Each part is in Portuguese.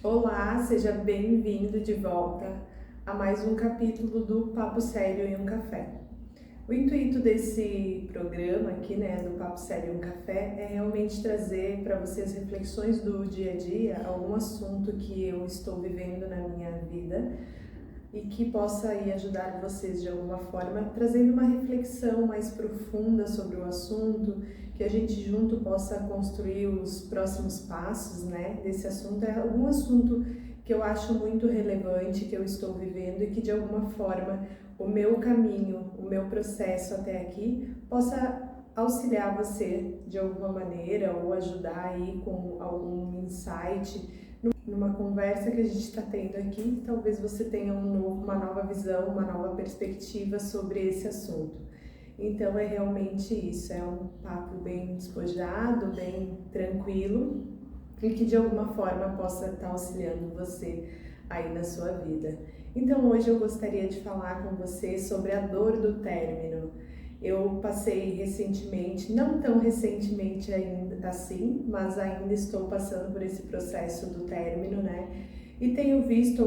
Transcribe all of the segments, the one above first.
Olá, seja bem-vindo de volta a mais um capítulo do Papo Sério e um Café. O intuito desse programa aqui, do Papo Sério e um Café, é realmente trazer para vocês reflexões do dia a dia, algum assunto que eu estou vivendo na minha vida e que possa aí ajudar vocês de alguma forma, trazendo uma reflexão mais profunda sobre o assunto, que a gente junto possa construir os próximos passos, desse assunto. É algum assunto que eu acho muito relevante, que eu estou vivendo e que de alguma forma o meu caminho, o meu processo até aqui possa auxiliar você de alguma maneira ou ajudar aí com algum insight numa conversa que a gente está tendo aqui. Talvez você tenha uma nova visão, uma nova perspectiva sobre esse assunto. Então é realmente isso, é um papo bem despojado, bem tranquilo e que de alguma forma possa estar auxiliando você aí na sua vida. Então hoje eu gostaria de falar com você sobre a dor do término. Eu passei recentemente, não tão recentemente ainda assim, mas ainda estou passando por esse processo do término, E tenho visto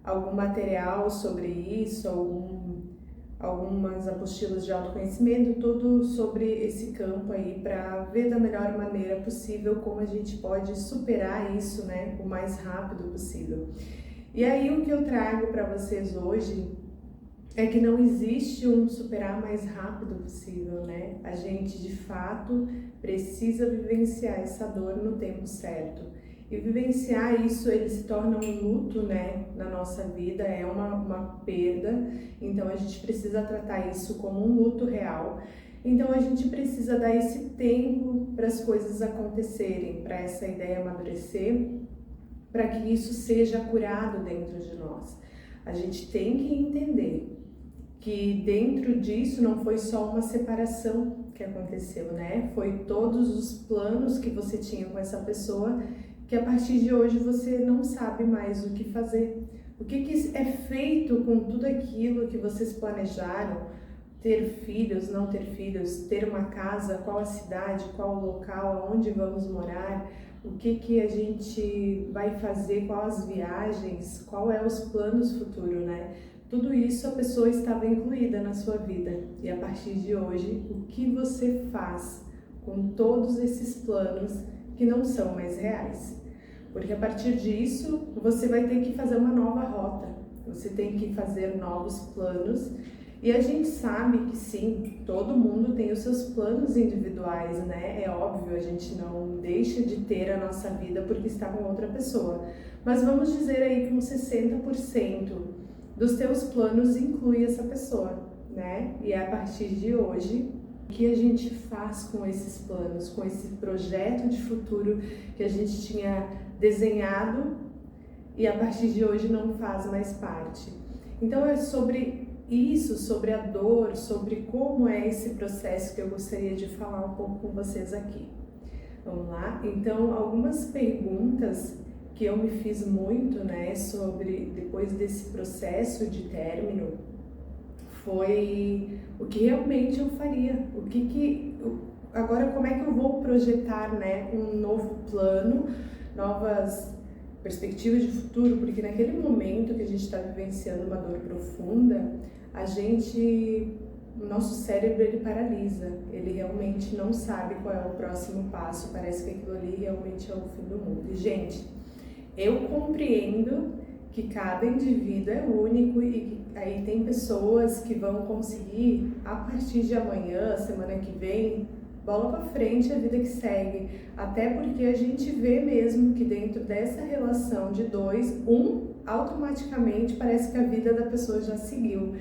algum material sobre isso, algumas apostilas de autoconhecimento, tudo sobre esse campo aí, para ver da melhor maneira possível como a gente pode superar isso, o mais rápido possível. E aí o que eu trago para vocês hoje é que não existe um superar mais rápido possível, A gente de fato precisa vivenciar essa dor no tempo certo. E vivenciar isso, ele se torna um luto, na nossa vida, é uma perda. Então a gente precisa tratar isso como um luto real. Então a gente precisa dar esse tempo para as coisas acontecerem, para essa ideia amadurecer, para que isso seja curado dentro de nós. A gente tem que entender que dentro disso não foi só uma separação que aconteceu, Foi todos os planos que você tinha com essa pessoa, que a partir de hoje você não sabe mais o que fazer. O que é feito com tudo aquilo que vocês planejaram? Ter filhos, não ter filhos, ter uma casa, qual a cidade, qual o local, aonde vamos morar, o que a gente vai fazer, quais as viagens, qual é os planos futuros, Tudo isso a pessoa estava incluída na sua vida. E a partir de hoje, o que você faz com todos esses planos que não são mais reais? Porque a partir disso, você vai ter que fazer uma nova rota. Você tem que fazer novos planos. E a gente sabe que sim, todo mundo tem os seus planos individuais, É óbvio, a gente não deixa de ter a nossa vida porque está com outra pessoa. Mas vamos dizer aí que uns 60% dos teus planos inclui essa pessoa, E é a partir de hoje, o que a gente faz com esses planos, com esse projeto de futuro que a gente tinha desenhado e a partir de hoje não faz mais parte. Então é sobre isso, sobre a dor, sobre como é esse processo que eu gostaria de falar um pouco com vocês aqui. Vamos lá? Então, algumas perguntas que eu me fiz muito, sobre depois desse processo de término, foi o que realmente eu faria, agora como é que eu vou projetar, um novo plano, novas perspectivas de futuro, porque naquele momento que a gente está vivenciando uma dor profunda, o nosso cérebro ele paralisa, ele realmente não sabe qual é o próximo passo, parece que aquilo ali realmente é o fim do mundo. E gente, eu compreendo que cada indivíduo é único e que aí tem pessoas que vão conseguir, a partir de amanhã, semana que vem, bola pra frente, a vida que segue. Até porque a gente vê mesmo que dentro dessa relação de dois, automaticamente parece que a vida da pessoa já seguiu,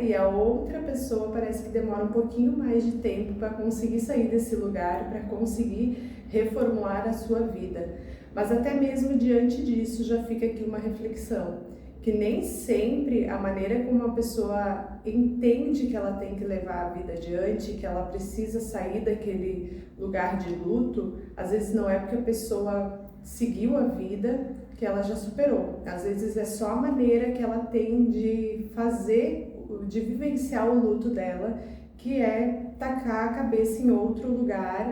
E a outra pessoa parece que demora um pouquinho mais de tempo para conseguir sair desse lugar, para conseguir reformular a sua vida. Mas até mesmo diante disso já fica aqui uma reflexão, que nem sempre a maneira como a pessoa entende que ela tem que levar a vida adiante, que ela precisa sair daquele lugar de luto, às vezes não é porque a pessoa seguiu a vida que ela já superou. Às vezes é só a maneira que ela tem de fazer, de vivenciar o luto dela, que é tacar a cabeça em outro lugar,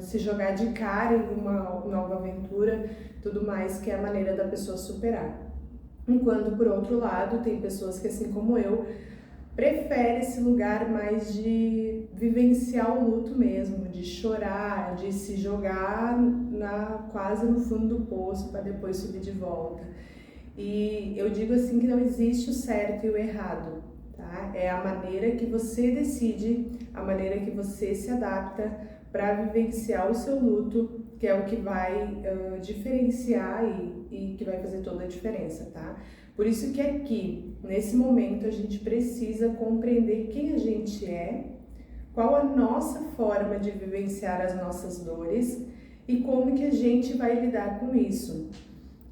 se jogar de cara em uma nova aventura, tudo mais, que é a maneira da pessoa superar. Enquanto, por outro lado, tem pessoas que, assim como eu, prefere esse lugar mais de vivenciar o luto mesmo, de chorar, de se jogar quase no fundo do poço para depois subir de volta. E eu digo assim que não existe o certo e o errado, tá? É a maneira que você decide, a maneira que você se adapta para vivenciar o seu luto, que é o que vai diferenciar e que vai fazer toda a diferença, tá? Por isso que aqui, nesse momento, a gente precisa compreender quem a gente é, qual a nossa forma de vivenciar as nossas dores e como que a gente vai lidar com isso.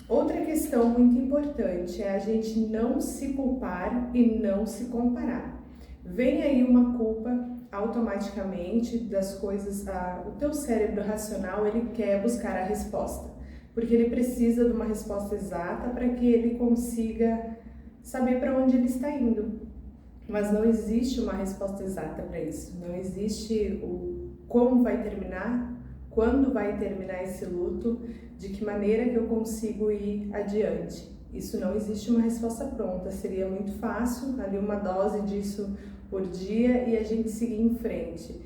Outra questão muito importante é a gente não se culpar e não se comparar. Vem aí uma culpa automaticamente das coisas, o teu cérebro racional, ele quer buscar a resposta, porque ele precisa de uma resposta exata para que ele consiga saber para onde ele está indo. Mas não existe uma resposta exata para isso, não existe o como vai terminar, quando vai terminar esse luto, de que maneira que eu consigo ir adiante. Isso não existe uma resposta pronta, seria muito fácil, ali uma dose disso por dia e a gente seguir em frente.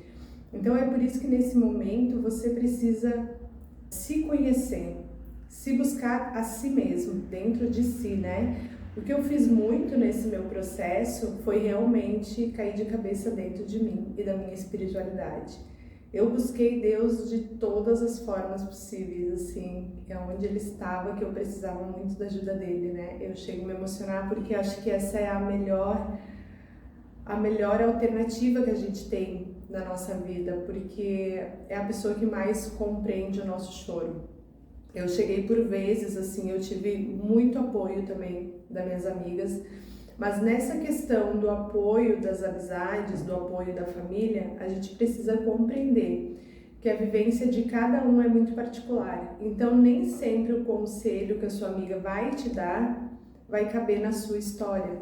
Então é por isso que nesse momento você precisa se conhecer, se buscar a si mesmo, dentro de si, né? O que eu fiz muito nesse meu processo foi realmente cair de cabeça dentro de mim e da minha espiritualidade. Eu busquei Deus de todas as formas possíveis, assim, é onde Ele estava, que eu precisava muito da ajuda dele, né? Eu chego a me emocionar porque acho que essa é a melhor alternativa que a gente tem na nossa vida, porque é a pessoa que mais compreende o nosso choro. Eu cheguei por vezes, assim, eu tive muito apoio também das minhas amigas, mas nessa questão do apoio das amizades, do apoio da família, a gente precisa compreender que a vivência de cada um é muito particular. Então, nem sempre o conselho que a sua amiga vai te dar vai caber na sua história.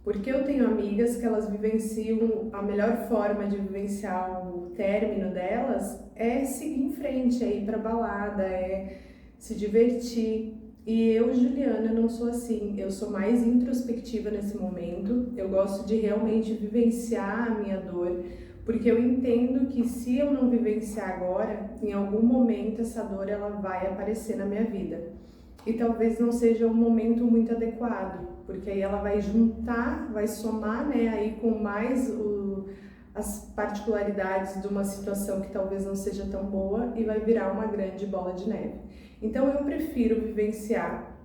Porque eu tenho amigas que elas vivenciam, a melhor forma de vivenciar o término delas é seguir em frente, é ir pra balada, é se divertir. E eu, Juliana, não sou assim, eu sou mais introspectiva nesse momento, eu gosto de realmente vivenciar a minha dor, porque eu entendo que se eu não vivenciar agora, em algum momento essa dor ela vai aparecer na minha vida. E talvez não seja um momento muito adequado, porque aí ela vai juntar, vai somar, né, aí com mais as particularidades de uma situação que talvez não seja tão boa e vai virar uma grande bola de neve. Então eu prefiro vivenciar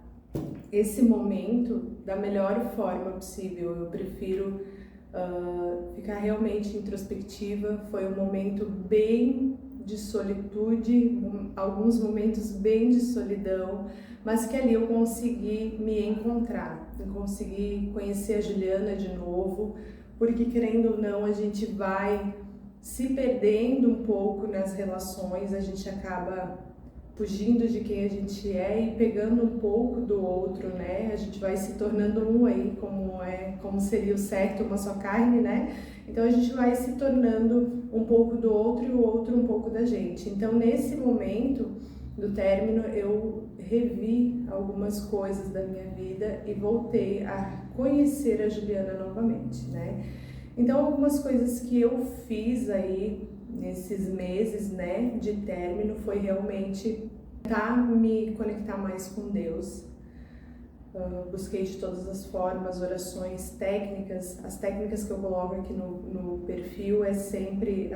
esse momento da melhor forma possível, eu prefiro ficar realmente introspectiva. Foi um momento bem de solitude, alguns momentos bem de solidão, mas que ali eu consegui me encontrar, eu consegui conhecer a Juliana de novo, porque querendo ou não a gente vai se perdendo um pouco nas relações, a gente acaba fugindo de quem a gente é e pegando um pouco do outro, né? A gente vai se tornando um aí, como seria o certo, uma só carne, né? Então a gente vai se tornando um pouco do outro e o outro um pouco da gente. Então nesse momento do término eu revi algumas coisas da minha vida e voltei a conhecer a Juliana novamente, né? Então algumas coisas que eu fiz aí nesses meses, né, de término foi realmente tentar me conectar mais com Deus. Busquei de todas as formas, orações, técnicas. As técnicas que eu coloco aqui no perfil é sempre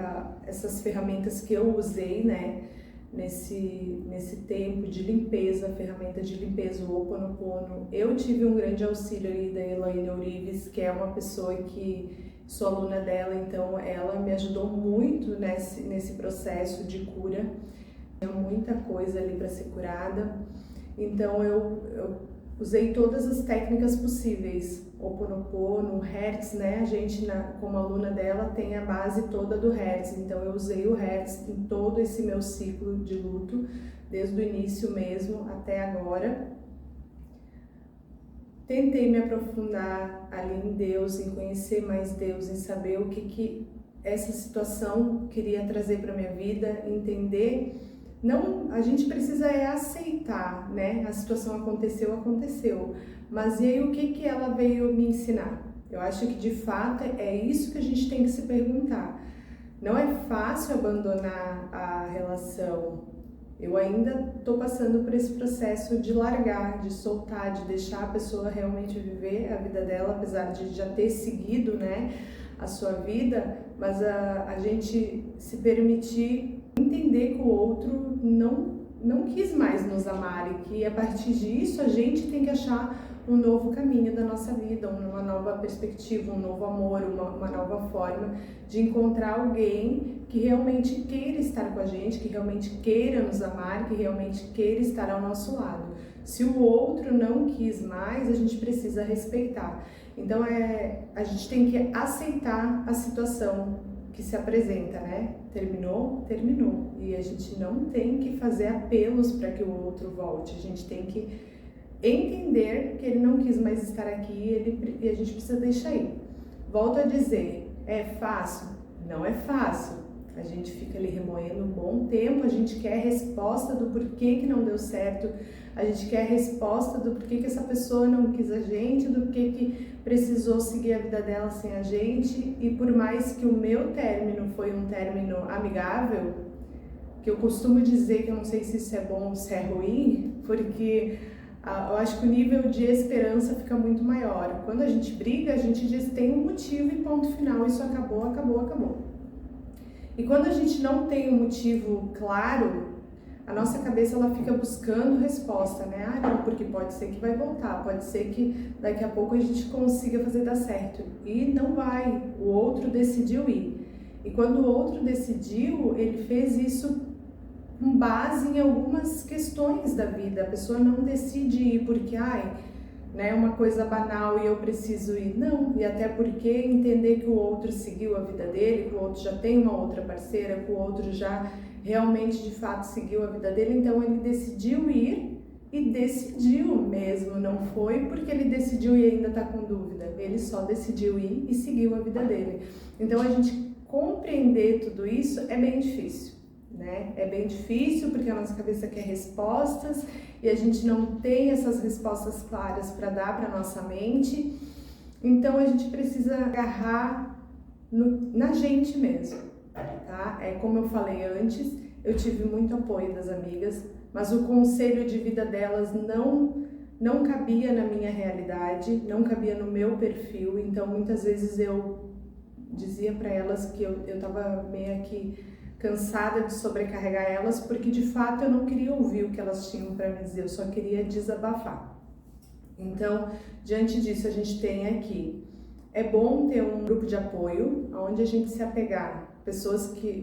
essas ferramentas que eu usei, né, nesse tempo de limpeza, ferramenta de limpeza, o Ho'oponopono. Eu tive um grande auxílio aí da Elaine Orives, que é uma pessoa que sou aluna dela, então ela me ajudou muito nesse processo de cura. Tinha muita coisa ali para ser curada, então eu usei todas as técnicas possíveis, Ho'oponopono, Hertz, né? A gente, como aluna dela, tem a base toda do Hertz, então eu usei o Hertz em todo esse meu ciclo de luto, desde o início mesmo até agora. Tentei me aprofundar ali em Deus, em conhecer mais Deus, em saber o que essa situação queria trazer para minha vida, entender. Não, a gente precisa aceitar, né? A situação aconteceu, mas e aí o que que ela veio me ensinar? Eu acho que de fato é isso que a gente tem que se perguntar. Não é fácil abandonar a relação. Eu ainda estou passando por esse processo de largar, de soltar, de deixar a pessoa realmente viver a vida dela, apesar de já ter seguido, né, a sua vida, mas a gente se permitir entender que o outro não quis mais nos amar e que a partir disso a gente tem que achar um novo caminho da nossa vida, uma nova perspectiva, um novo amor, uma nova forma de encontrar alguém que realmente queira estar com a gente, que realmente queira nos amar, que realmente queira estar ao nosso lado. Se o outro não quis mais, a gente precisa respeitar. Então a gente tem que aceitar a situação que se apresenta, né? Terminou, terminou. E a gente não tem que fazer apelos para que o outro volte. A gente tem que entender que ele não quis mais estar aqui e a gente precisa deixar ir. Volto a dizer, é fácil? Não é fácil. A gente fica ali remoendo um bom tempo, a gente quer resposta do porquê que não deu certo, a gente quer resposta do porquê que essa pessoa não quis a gente, do porquê que precisou seguir a vida dela sem a gente. E por mais que o meu término foi um término amigável, que eu costumo dizer que eu não sei se isso é bom ou se é ruim, porque eu acho que o nível de esperança fica muito maior. Quando a gente briga, a gente diz tem um motivo e ponto final, isso acabou, acabou, acabou. E quando a gente não tem um motivo claro, a nossa cabeça ela fica buscando resposta, né? Ah, não, porque pode ser que vai voltar, pode ser que daqui a pouco a gente consiga fazer dar certo. E não vai, o outro decidiu ir. E quando o outro decidiu, ele fez isso com base em algumas questões da vida. A pessoa não decide ir porque, né, uma coisa banal e eu preciso ir. Não, e até porque entender que o outro seguiu a vida dele, que o outro já tem uma outra parceira, que o outro já realmente de fato seguiu a vida dele, então ele decidiu ir e decidiu mesmo, não foi porque ele decidiu e ainda está com dúvida, ele só decidiu ir e seguiu a vida dele. Então a gente compreender tudo isso é bem difícil. Né? É bem difícil porque a nossa cabeça quer respostas e a gente não tem essas respostas claras para dar para nossa mente. Então a gente precisa agarrar na gente mesmo, tá? É como eu falei antes, eu tive muito apoio das amigas, mas o conselho de vida delas não cabia na minha realidade, não cabia no meu perfil. Então muitas vezes eu dizia para elas que eu estava meio que cansada de sobrecarregar elas, porque de fato eu não queria ouvir o que elas tinham para me dizer, eu só queria desabafar. Então, diante disso, a gente tem aqui, é bom ter um grupo de apoio, onde a gente se apegar,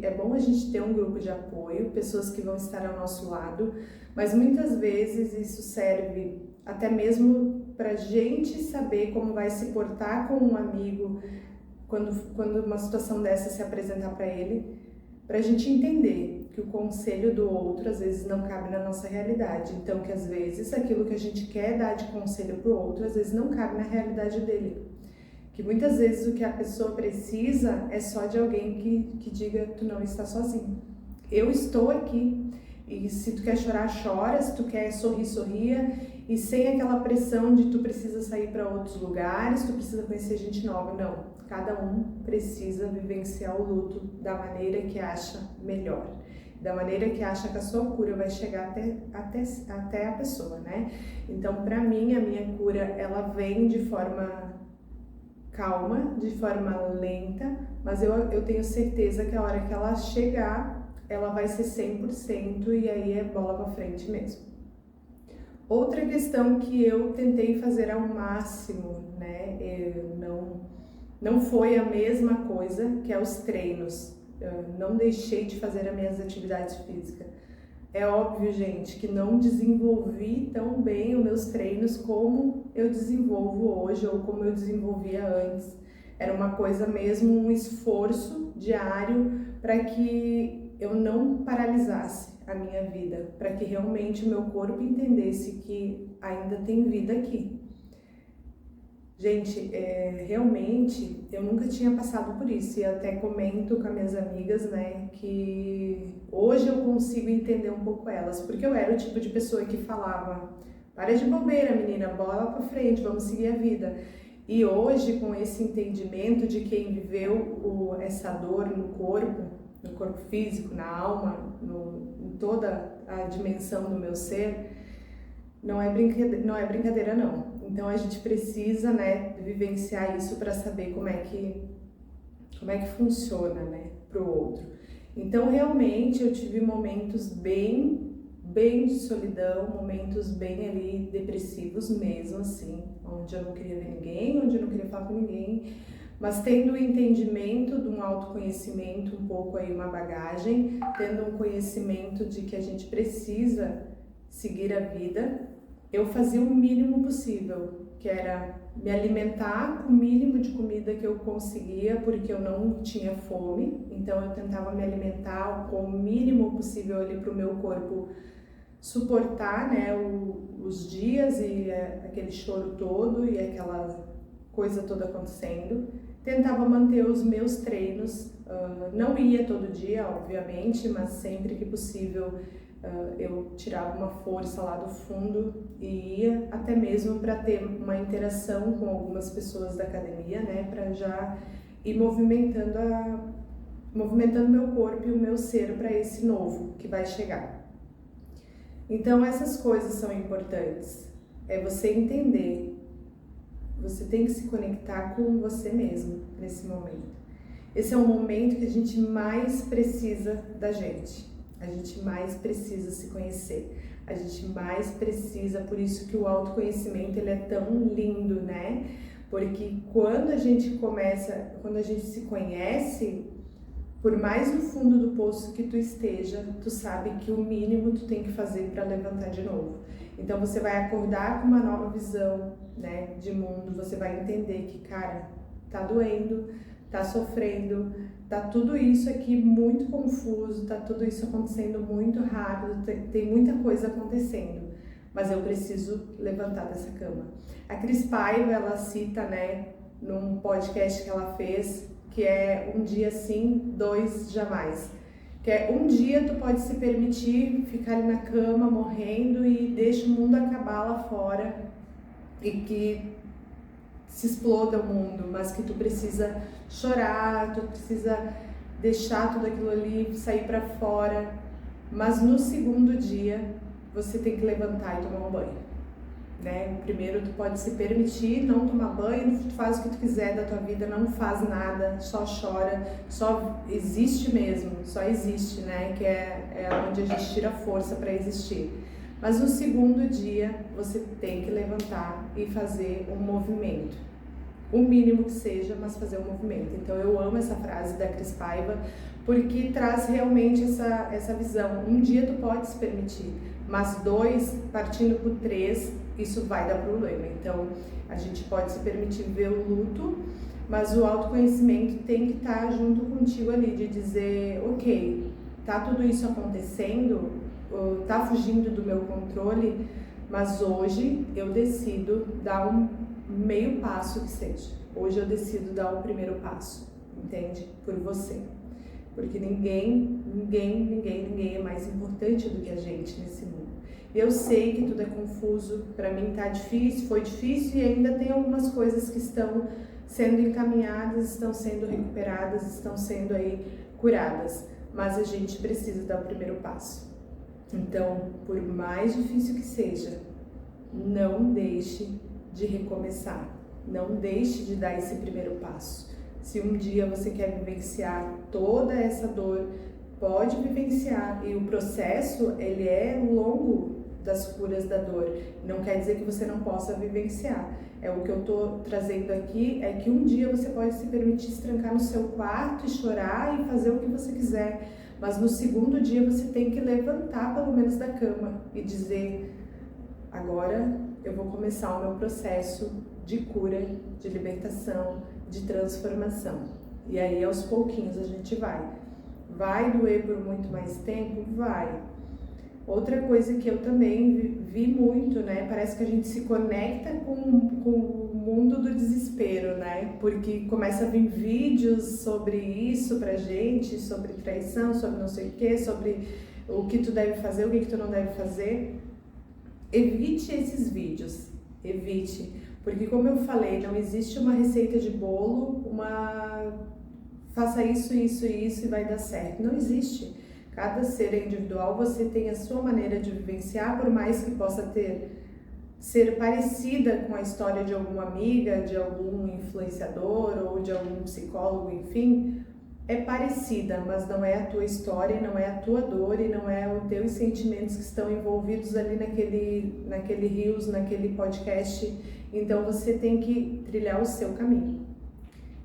é bom a gente ter um grupo de apoio, pessoas que vão estar ao nosso lado, mas muitas vezes isso serve até mesmo para a gente saber como vai se portar com um amigo quando uma situação dessa se apresentar para ele, para a gente entender que o conselho do outro às vezes não cabe na nossa realidade. Então, que às vezes aquilo que a gente quer dar de conselho para o outro, às vezes não cabe na realidade dele. Que muitas vezes o que a pessoa precisa é só de alguém que diga, tu não está sozinho. Eu estou aqui. E se tu quer chorar, chora. Se tu quer sorrir, sorria. E sem aquela pressão de tu precisa sair para outros lugares, tu precisa conhecer gente nova. Não. Cada um precisa vivenciar o luto da maneira que acha melhor, da maneira que acha que a sua cura vai chegar até a pessoa, né? Então, para mim, a minha cura, ela vem de forma calma, de forma lenta, mas eu tenho certeza que a hora que ela chegar, ela vai ser 100% e aí é bola pra frente mesmo. Outra questão que eu tentei fazer ao máximo, né? Não foi a mesma coisa que é os treinos. Eu não deixei de fazer as minhas atividades físicas. É óbvio, gente, que não desenvolvi tão bem os meus treinos como eu desenvolvo hoje ou como eu desenvolvia antes. Era uma coisa mesmo, um esforço diário para que eu não paralisasse a minha vida, para que realmente o meu corpo entendesse que ainda tem vida aqui. Gente, realmente eu nunca tinha passado por isso e até comento com as minhas amigas, né, que hoje eu consigo entender um pouco elas, porque eu era o tipo de pessoa que falava: para de bobeira, menina, bola pra frente, vamos seguir a vida. E hoje, com esse entendimento de quem viveu essa dor no corpo físico, na alma, em toda a dimensão do meu ser, não é brincadeira não. Então a gente precisa, né, vivenciar isso para saber como é que funciona, né, pro outro. Então realmente eu tive momentos bem de solidão, momentos bem ali depressivos mesmo, assim, onde eu não queria ver ninguém, onde eu não queria falar com ninguém, mas tendo o entendimento de um autoconhecimento, um pouco aí uma bagagem, tendo um conhecimento de que a gente precisa seguir a vida, eu fazia o mínimo possível, que era me alimentar com o mínimo de comida que eu conseguia, porque eu não tinha fome, então eu tentava me alimentar com o mínimo possível ali para o meu corpo suportar, né, os dias e aquele choro todo e aquela coisa toda acontecendo. Tentava manter os meus treinos, não ia todo dia, obviamente, mas sempre que possível eu tirava uma força lá do fundo e ia, até mesmo para ter uma interação com algumas pessoas da academia, né, para já ir movimentando meu corpo e o meu ser para esse novo que vai chegar. Então essas coisas são importantes, é você entender, você tem que se conectar com você mesmo nesse momento. Esse é o momento que a gente mais precisa da gente, a gente mais precisa se conhecer, a gente mais precisa, por isso que o autoconhecimento ele é tão lindo, né? Porque quando a gente se conhece, por mais no fundo do poço que tu esteja, tu sabe que o mínimo tu tem que fazer para levantar de novo. Então você vai acordar com uma nova visão, né, de mundo, você vai entender que, cara, tá doendo, tá sofrendo, tá tudo isso aqui muito confuso, tá tudo isso acontecendo muito rápido, tem muita coisa acontecendo, mas eu preciso levantar dessa cama. A Cris Paiva, ela cita, né, num podcast que ela fez, que é um dia sim, 2 jamais. Que é um dia tu pode se permitir ficar ali na cama morrendo e deixa o mundo acabar lá fora e que se exploda o mundo, mas que tu precisa chorar, tu precisa deixar tudo aquilo ali, sair para fora. Mas no segundo dia você tem que levantar e tomar um banho. Né? Primeiro tu pode se permitir não tomar banho, tu faz o que tu quiser da tua vida, não faz nada, só chora, só existe mesmo, só existe, né? Que é onde a gente tira força para existir. Mas no segundo dia você tem que levantar e fazer um movimento, o mínimo que seja, mas fazer um movimento. Então eu amo essa frase da Cris Paiva, porque traz realmente essa visão. Um dia tu pode se permitir, mas 2, partindo por 3, isso vai dar problema. Então a gente pode se permitir ver o luto, mas o autoconhecimento tem que estar junto contigo ali, de dizer, ok, tá tudo isso acontecendo, tá fugindo do meu controle, mas hoje eu decido dar um meio passo que seja. Hoje eu decido dar o primeiro passo, entende? Por você. Porque ninguém é mais importante do que a gente nesse mundo. Eu sei que tudo é confuso, para mim tá difícil, foi difícil e ainda tem algumas coisas que estão sendo encaminhadas, estão sendo recuperadas, estão sendo aí curadas, mas a gente precisa dar o primeiro passo. Então, por mais difícil que seja, não deixe de recomeçar, não deixe de dar esse primeiro passo. Se um dia você quer vivenciar toda essa dor, pode vivenciar, e o processo ele é longo das curas da dor, não quer dizer que você não possa vivenciar. O que eu tô trazendo aqui é que um dia você pode se permitir se trancar no seu quarto e chorar e fazer o que você quiser, mas no segundo dia você tem que levantar pelo menos da cama e dizer, agora eu vou começar o meu processo de cura, de libertação, de transformação. E aí aos pouquinhos a gente vai. Vai doer por muito mais tempo? Vai. Outra coisa que eu também vi muito muito, né? Parece que a gente se conecta com o mundo do desespero, né? Porque começa a vir vídeos sobre isso pra gente, sobre traição, sobre não sei o quê, sobre o que tu deve fazer, o que tu não deve fazer. Evite esses vídeos, evite. Porque como eu falei, não existe uma receita de bolo, faça isso, isso e isso e vai dar certo. Não existe. Cada ser é individual, você tem a sua maneira de vivenciar, por mais que possa ser parecida com a história de alguma amiga, de algum influenciador ou de algum psicólogo, enfim, é parecida, mas não é a tua história, não é a tua dor e não é os teus sentimentos que estão envolvidos ali naquele reels, naquele podcast. Então você tem que trilhar o seu caminho.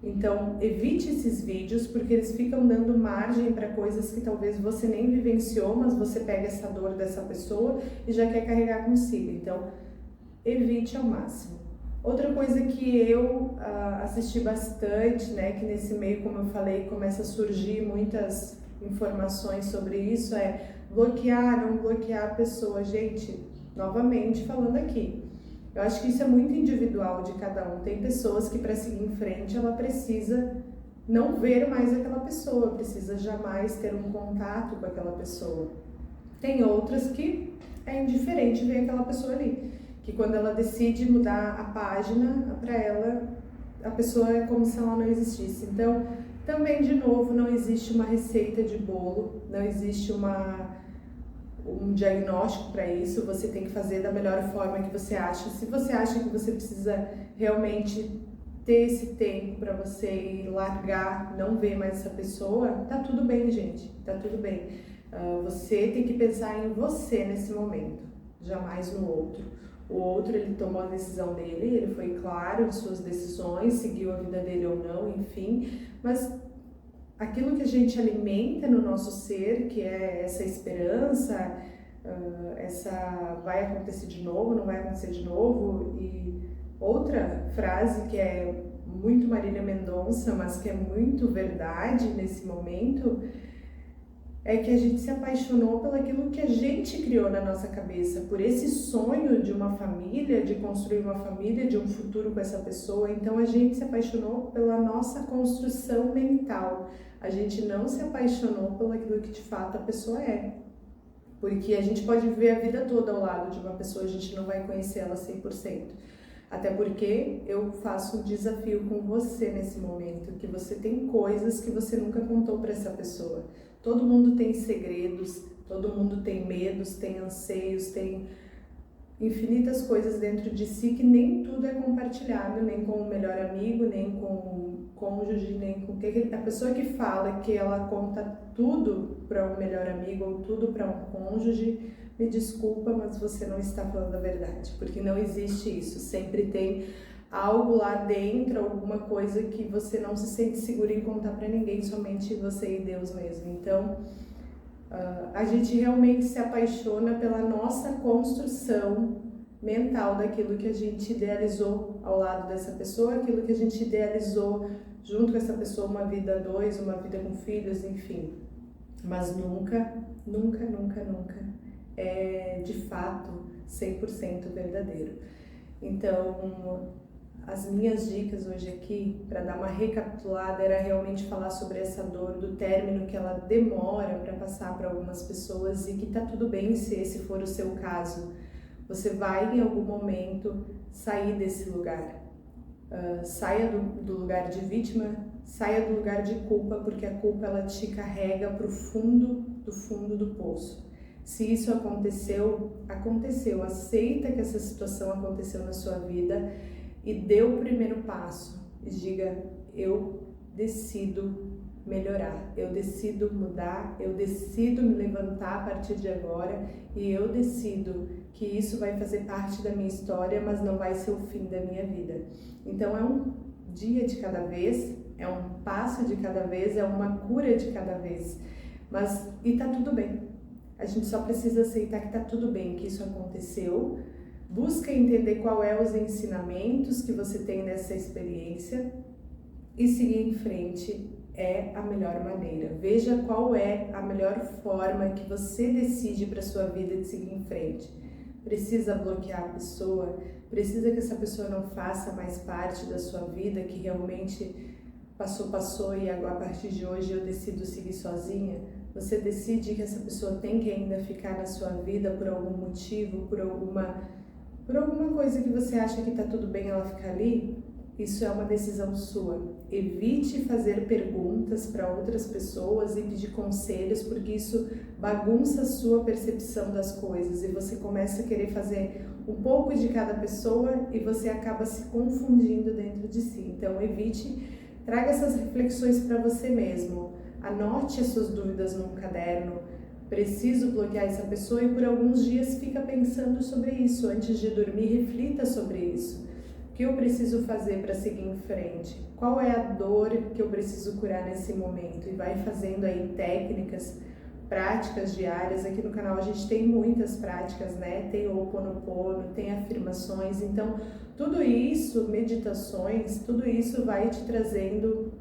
Então, evite esses vídeos, porque eles ficam dando margem para coisas que talvez você nem vivenciou, mas você pega essa dor dessa pessoa e já quer carregar consigo. Então, evite ao máximo. Outra coisa que eu assisti bastante, né, que nesse meio, como eu falei, começa a surgir muitas informações sobre isso, é bloquear, não bloquear a pessoa. Gente, novamente falando aqui, eu acho que isso é muito individual de cada um. Tem pessoas que para seguir em frente ela precisa não ver mais aquela pessoa, precisa jamais ter um contato com aquela pessoa. Tem outras que é indiferente ver aquela pessoa ali, que quando ela decide mudar a página, para ela a pessoa é como se ela não existisse. Então, também de novo, não existe uma receita de bolo, não existe um diagnóstico para isso, você tem que fazer da melhor forma que você acha. Se você acha que você precisa realmente ter esse tempo para você ir largar, não ver mais essa pessoa, tá tudo bem, gente, tá tudo bem. Você tem que pensar em você nesse momento, jamais no outro. O outro, ele tomou a decisão dele, ele foi claro de suas decisões, seguiu a vida dele ou não, enfim, mas aquilo que a gente alimenta no nosso ser, que é essa esperança, essa vai acontecer de novo, não vai acontecer de novo. E outra frase que é muito Marília Mendonça, mas que é muito verdade nesse momento, é que a gente se apaixonou pelo aquilo que a gente criou na nossa cabeça, por esse sonho de uma família, de construir uma família, de um futuro com essa pessoa. Então a gente se apaixonou pela nossa construção mental. A gente não se apaixonou pelo aquilo que de fato a pessoa é. Porque a gente pode viver a vida toda ao lado de uma pessoa, a gente não vai conhecer ela 100%. Até porque eu faço um desafio com você nesse momento, que você tem coisas que você nunca contou para essa pessoa. Todo mundo tem segredos, todo mundo tem medos, tem anseios, tem infinitas coisas dentro de si que nem tudo é compartilhado, nem com o melhor amigo, nem com o cônjuge, nem com a pessoa que fala que ela conta tudo para um melhor amigo ou tudo para um cônjuge. Me desculpa, mas você não está falando a verdade, porque não existe isso. Sempre tem algo lá dentro, alguma coisa que você não se sente seguro em contar para ninguém, somente você e Deus mesmo. Então, a gente realmente se apaixona pela nossa construção mental daquilo que a gente idealizou ao lado dessa pessoa, aquilo que a gente idealizou junto com essa pessoa, uma vida a dois, uma vida com filhos, enfim. Mas nunca, nunca, nunca, nunca é de fato 100% verdadeiro. Então, as minhas dicas hoje aqui, para dar uma recapitulada, era realmente falar sobre essa dor do término, que ela demora para passar para algumas pessoas e que tá tudo bem se esse for o seu caso. Você vai em algum momento sair desse lugar. Saia do lugar de vítima, saia do lugar de culpa, porque a culpa ela te carrega para o fundo do poço. Se isso aconteceu, aconteceu. Aceita que essa situação aconteceu na sua vida e dê o primeiro passo. E diga, eu decido melhorar, eu decido mudar, eu decido me levantar a partir de agora e eu decido que isso vai fazer parte da minha história, mas não vai ser o fim da minha vida. Então é um dia de cada vez, é um passo de cada vez, é uma cura de cada vez. E tá tudo bem. A gente só precisa aceitar que tá tudo bem, que isso aconteceu. Busca entender qual é os ensinamentos que você tem nessa experiência e seguir em frente é a melhor maneira. Veja qual é a melhor forma que você decide para sua vida de seguir em frente. precisa bloquear a pessoa, precisa que essa pessoa não faça mais parte da sua vida, que realmente passou e agora, a partir de hoje eu decido seguir sozinha. Você decide que essa pessoa tem que ainda ficar na sua vida por algum motivo, por alguma coisa que você acha que está tudo bem ela ficar ali. Isso é uma decisão sua. Evite fazer perguntas para outras pessoas e pedir conselhos, porque isso bagunça a sua percepção das coisas e você começa a querer fazer um pouco de cada pessoa e você acaba se confundindo dentro de si. Então evite, traga essas reflexões para você mesmo. Anote as suas dúvidas num caderno. Preciso bloquear essa pessoa e por alguns dias fica pensando sobre isso. Antes de dormir, reflita sobre isso. O que eu preciso fazer para seguir em frente? Qual é a dor que eu preciso curar nesse momento? E vai fazendo aí técnicas, práticas diárias. Aqui no canal a gente tem muitas práticas, né? Tem o Ho'oponopono, tem afirmações. Então, tudo isso, meditações, tudo isso vai te trazendo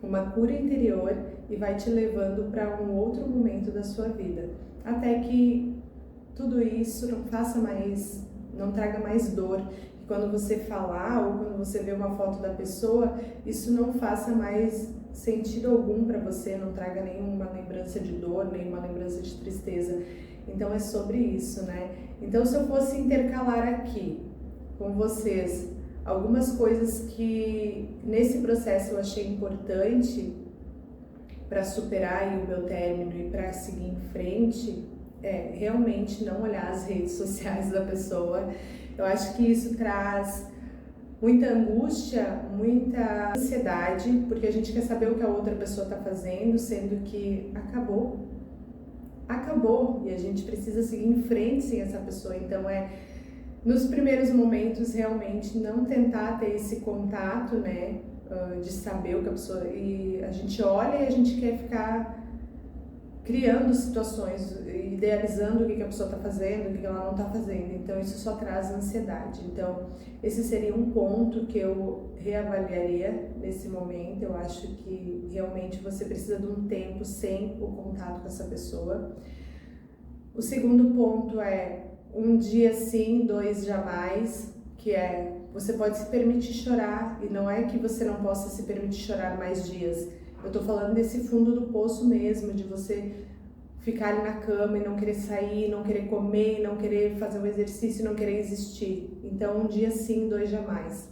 uma cura interior e vai te levando para um outro momento da sua vida. Até que tudo isso não traga mais dor. Quando você falar ou quando você vê uma foto da pessoa, isso não faça mais sentido algum para você, não traga nenhuma lembrança de dor, nenhuma lembrança de tristeza. Então é sobre isso, né? Então se eu fosse intercalar aqui com vocês algumas coisas que nesse processo eu achei importante para superar aí o meu término e para seguir em frente, realmente não olhar as redes sociais da pessoa. Eu acho que isso traz muita angústia, muita ansiedade, porque a gente quer saber o que a outra pessoa está fazendo, sendo que acabou, e a gente precisa seguir em frente sem essa pessoa. Então nos primeiros momentos realmente não tentar ter esse contato, né, de saber o que a pessoa, e a gente olha e a gente quer ficar criando situações, idealizando o que a pessoa está fazendo, o que ela não está fazendo. Então isso só traz ansiedade. Então esse seria um ponto que eu reavaliaria nesse momento. Eu acho que realmente você precisa de um tempo sem o contato com essa pessoa. O segundo ponto é um dia sim, 2 jamais, que é você pode se permitir chorar, e não é que você não possa se permitir chorar mais dias. Eu tô falando desse fundo do poço mesmo, de você ficar ali na cama e não querer sair, não querer comer, não querer fazer um exercício, não querer existir. Então, um dia sim, 2 jamais.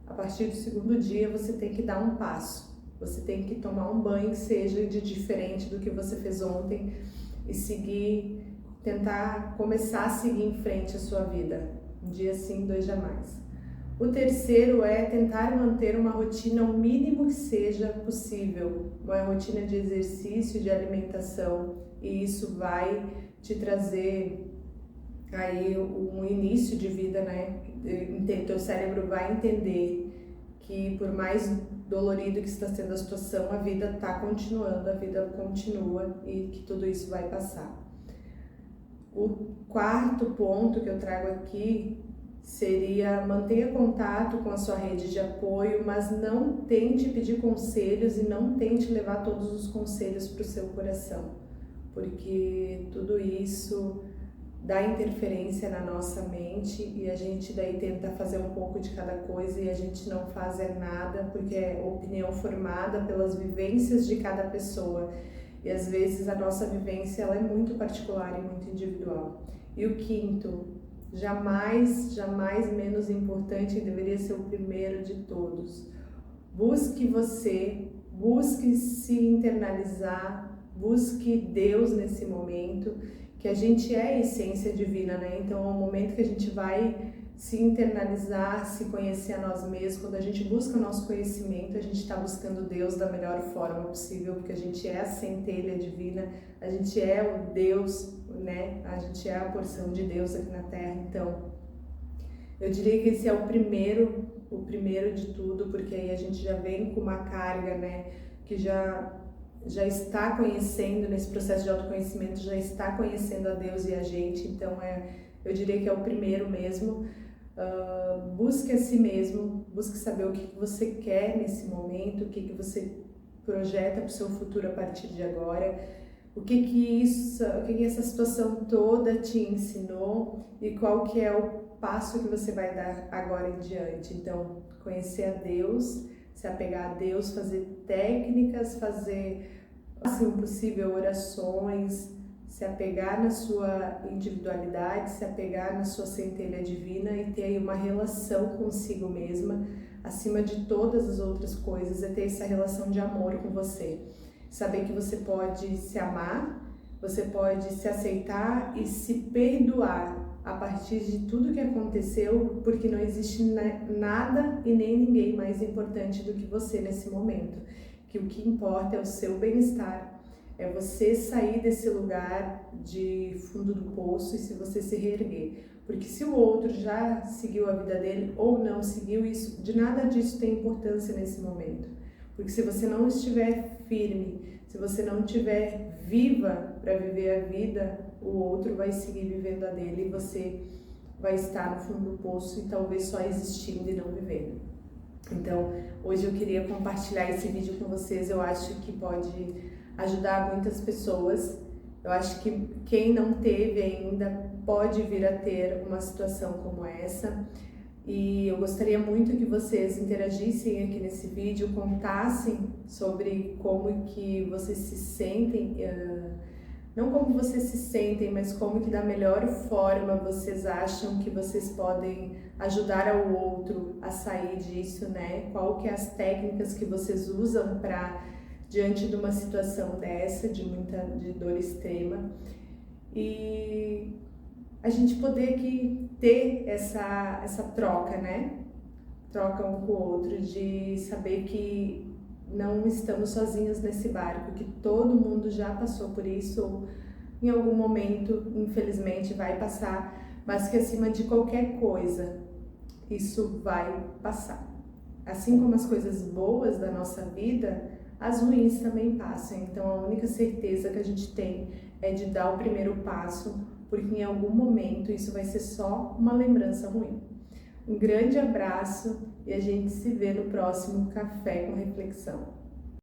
A partir do segundo dia, você tem que dar um passo. Você tem que tomar um banho que seja de diferente do que você fez ontem e seguir, tentar começar a seguir em frente a sua vida. Um dia sim, 2 jamais. O terceiro é tentar manter uma rotina o mínimo que seja possível, uma rotina de exercício, de alimentação, e isso vai te trazer aí um início de vida, né? Teu cérebro vai entender que por mais dolorido que está sendo a situação, a vida está continuando, a vida continua e que tudo isso vai passar. O quarto ponto que eu trago aqui seria mantenha contato com a sua rede de apoio, mas não tente pedir conselhos e não tente levar todos os conselhos para o seu coração, porque tudo isso dá interferência na nossa mente e a gente daí tenta fazer um pouco de cada coisa e a gente não faz nada, porque é opinião formada pelas vivências de cada pessoa e às vezes a nossa vivência ela é muito particular e muito individual. E o quinto, jamais menos importante, deveria ser o primeiro de todos. Busque se internalizar, busque Deus nesse momento, que a gente é a essência divina, né? Então é um momento que a gente vai se internalizar, se conhecer a nós mesmos. Quando a gente busca o nosso conhecimento, a gente está buscando Deus da melhor forma possível, porque a gente é a centelha divina, a gente é o Deus, né? A gente é a porção de Deus aqui na Terra. Então, eu diria que esse é o primeiro de tudo, porque aí a gente já vem com uma carga, né? Que já está conhecendo, nesse processo de autoconhecimento, já está conhecendo a Deus e a gente. Então, eu diria que é o primeiro mesmo. Busque a si mesmo, busque saber o que você quer nesse momento, o que você projeta para o seu futuro a partir de agora. o que que essa situação toda te ensinou e qual que é o passo que você vai dar agora em diante. Então, conhecer a Deus, se apegar a Deus, fazer técnicas, fazer, assim, o possível, orações, se apegar na sua individualidade, se apegar na sua centelha divina e ter aí uma relação consigo mesma, acima de todas as outras coisas, é ter essa relação de amor com você. Saber que você pode se amar, você pode se aceitar e se perdoar a partir de tudo que aconteceu, porque não existe nada e nem ninguém mais importante do que você nesse momento. Que o que importa é o seu bem-estar, é você sair desse lugar de fundo do poço e se você se reerguer. Porque se o outro já seguiu a vida dele ou não seguiu, isso, de nada disso tem importância nesse momento. Porque se você não estiver firme, se você não estiver viva para viver a vida, o outro vai seguir vivendo a dele e você vai estar no fundo do poço e talvez só existindo e não vivendo. Então, hoje eu queria compartilhar esse vídeo com vocês. Eu acho que pode ajudar muitas pessoas. Eu acho que quem não teve ainda pode vir a ter uma situação como essa. E eu gostaria muito que vocês interagissem aqui nesse vídeo, contassem sobre como que vocês se sentem, não como vocês se sentem, mas como que da melhor forma vocês acham que vocês podem ajudar ao outro a sair disso, né? Qual que é as técnicas que vocês usam para, diante de uma situação dessa, de dor extrema, e a gente poder aqui ter essa troca, né? Troca um com o outro, de saber que não estamos sozinhos nesse barco, que todo mundo já passou por isso, ou em algum momento, infelizmente, vai passar, mas que acima de qualquer coisa, isso vai passar. Assim como as coisas boas da nossa vida, as ruins também passam. Então, a única certeza que a gente tem é de dar o primeiro passo, porque em algum momento isso vai ser só uma lembrança ruim. Um grande abraço e a gente se vê no próximo Café com Reflexão.